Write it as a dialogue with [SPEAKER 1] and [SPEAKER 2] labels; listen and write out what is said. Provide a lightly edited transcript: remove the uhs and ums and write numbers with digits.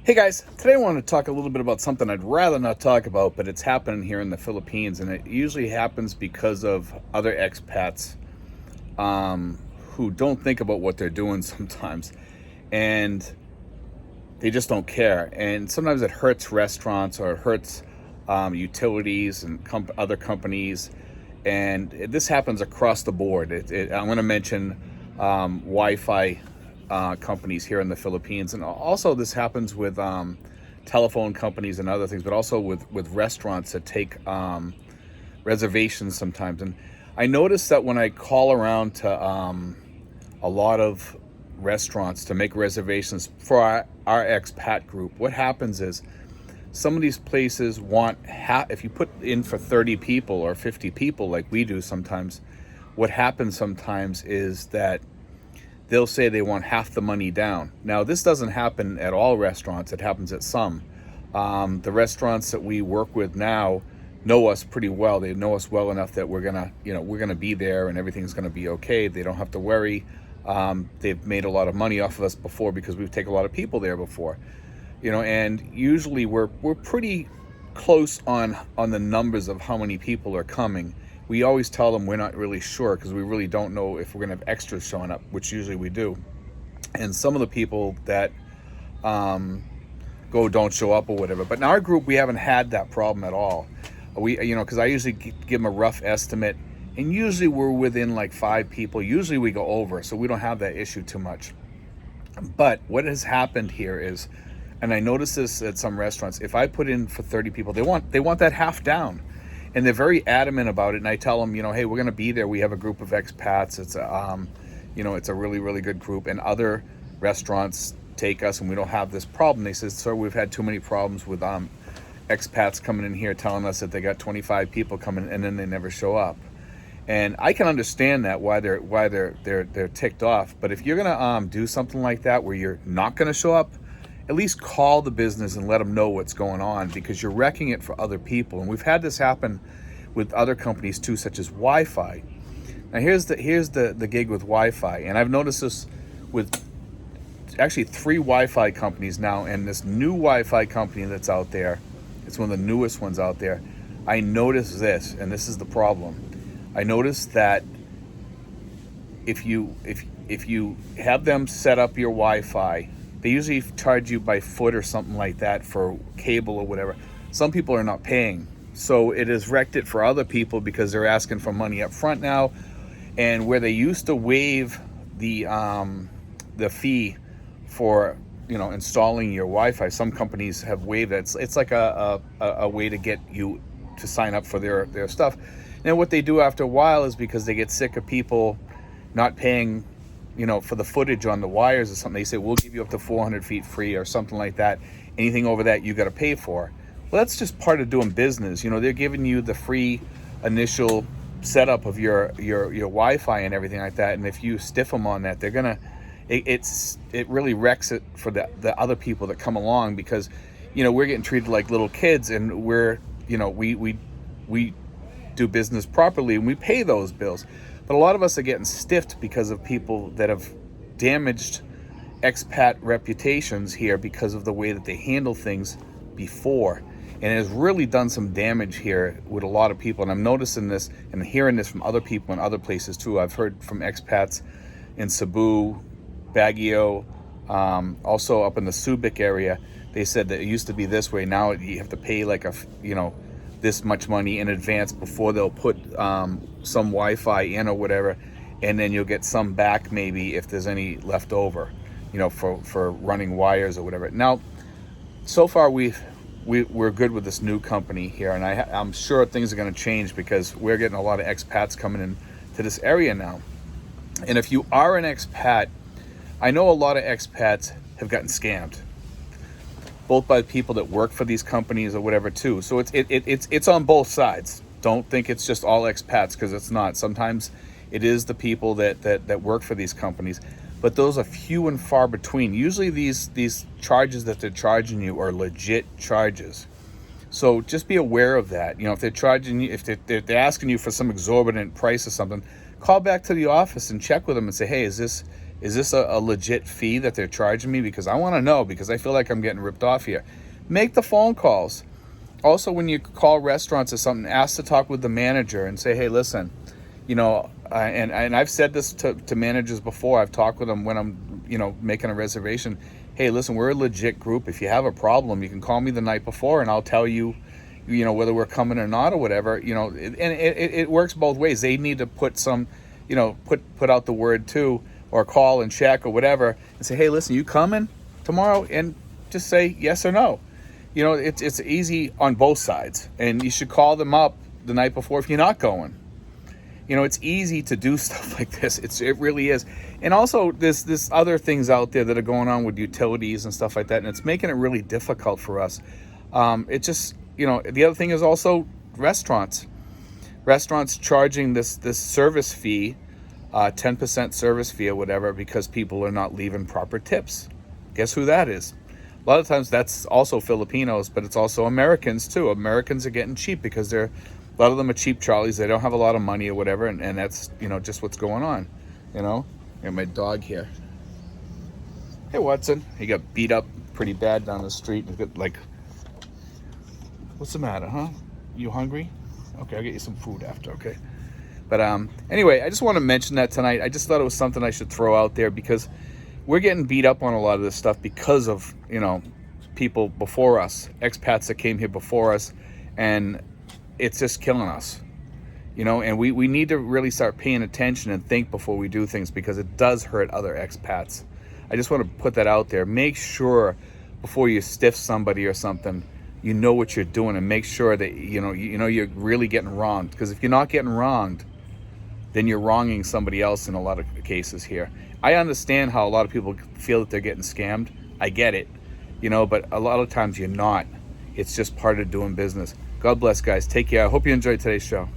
[SPEAKER 1] Hey guys, today I want to talk a little bit about something I'd rather not talk about, but it's happening here in the Philippines, and it usually happens because of other expats who don't think about what they're doing sometimes, and they just don't care. And sometimes it hurts restaurants or it hurts utilities and other companies, and this happens across the board. I'm going to mention Wi-Fi companies here in the Philippines, and also this happens with telephone companies and other things, but also with restaurants that take reservations sometimes. And I noticed that when I call around to a lot of restaurants to make reservations for our expat group, what happens is some of these places want if you put in for 30 people or 50 people like we do sometimes, what happens sometimes is that they'll say they want half the money down. Now, this doesn't happen at all restaurants. It happens at some. The restaurants that we work with now know us pretty well. They know us well enough that we're gonna be there and everything's gonna be okay. They don't have to worry. They've made a lot of money off of us before because we've taken a lot of people there before. And usually we're pretty close on the numbers of how many people are coming. We always tell them we're not really sure because we really don't know if we're going to have extras showing up, which usually we do. And some of the people that don't show up or whatever. But in our group, we haven't had that problem at all. Because I usually give them a rough estimate, and usually we're within like 5 people. Usually we go over, so we don't have that issue too much. But what has happened here is, and I noticed this at some restaurants, if I put in for 30 people, they want that half down. And they're very adamant about it. And I tell them, hey, we're going to be there. We have a group of expats. It's a really, really good group. And other restaurants take us, and we don't have this problem. They said, sir, we've had too many problems with expats coming in here telling us that they got 25 people coming, and then they never show up. And I can understand that why they're ticked off. But if you're going to do something like that where you're not going to show up, at least call the business and let them know what's going on, because you're wrecking it for other people. And we've had this happen with other companies too, such as Wi-Fi. Now here's the gig with Wi-Fi, and I've noticed this with actually 3 Wi-Fi companies now, and this new Wi-Fi company that's out there, it's one of the newest ones out there. I noticed this, and this is the problem. I noticed that if you have them set up your Wi-Fi, they usually charge you by foot or something like that for cable or whatever. Some people are not paying. So it has wrecked it for other people because they're asking for money up front now. And where they used to waive the fee for installing your Wi-Fi, some companies have waived it. It's like a way to get you to sign up for their stuff. And what they do after a while is, because they get sick of people not paying for the footage on the wires or something, they say, we'll give you up to 400 feet free or something like that. Anything over that, you got to pay for. Well, that's just part of doing business. They're giving you the free initial setup of your Wi-Fi and everything like that. And if you stiff them on that, they're going to, it really wrecks it for the other people that come along, because, we're getting treated like little kids, and we're, we do business properly and we pay those bills. But a lot of us are getting stiffed because of people that have damaged expat reputations here because of the way that they handle things before. And it has really done some damage here with a lot of people. And I'm noticing this and hearing this from other people in other places too. I've heard from expats in Cebu, Baguio, also up in the Subic area. They said that it used to be this way. Now you have to pay like this much money in advance before they'll put some Wi-Fi in or whatever, and then you'll get some back maybe if there's any left over, for running wires or whatever. Now, so far we're good with this new company here, and I'm sure things are going to change because we're getting a lot of expats coming in to this area now. And if you are an expat, I know a lot of expats have gotten scammed, both by people that work for these companies or whatever too. So it's on both sides. Don't think it's just all expats, because it's not. Sometimes it is the people that work for these companies, but those are few and far between. Usually these charges that they're charging you are legit charges. So just be aware of that. If they're charging you, if they're asking you for some exorbitant price or something, call back to the office and check with them and say, hey, is Is this a legit fee that they're charging me? Because I want to know, because I feel like I'm getting ripped off here. Make the phone calls. Also, when you call restaurants or something, ask to talk with the manager and say, hey, listen, and I've said this to managers before. I've talked with them when I'm, making a reservation. Hey, listen, we're a legit group. If you have a problem, you can call me the night before and I'll tell you, whether we're coming or not or whatever, and it works both ways. They need to put some, put out the word too, or call and check or whatever and say, hey, listen, you coming tomorrow? And just say yes or no. It's easy on both sides, and you should call them up the night before if you're not going. It's easy to do stuff like this. It really is. And also there's other things out there that are going on with utilities and stuff like that, and it's making it really difficult for us. It just, the other thing is also restaurants charging this service fee, 10% service fee or whatever, because people are not leaving proper tips. Guess who that is? A lot of times that's also Filipinos, but it's also Americans too. Americans are getting cheap because a lot of them are cheap Charlies. They don't have a lot of money or whatever, and that's, just what's going on, And my dog here. Hey, Watson. He got beat up pretty bad down the street. He's got, what's the matter, huh? You hungry? Okay, I'll get you some food after, okay? But anyway, I just want to mention that tonight. I just thought it was something I should throw out there, because we're getting beat up on a lot of this stuff because of, people before us, expats that came here before us, and it's just killing us, and we need to really start paying attention and think before we do things, because it does hurt other expats. I just want to put that out there. Make sure before you stiff somebody or something, you know what you're doing, and make sure that, you're really getting wronged, because if you're not getting wronged, then you're wronging somebody else in a lot of cases here. I understand how a lot of people feel that they're getting scammed. I get it, but a lot of times you're not. It's just part of doing business. God bless, guys. Take care. I hope you enjoyed today's show.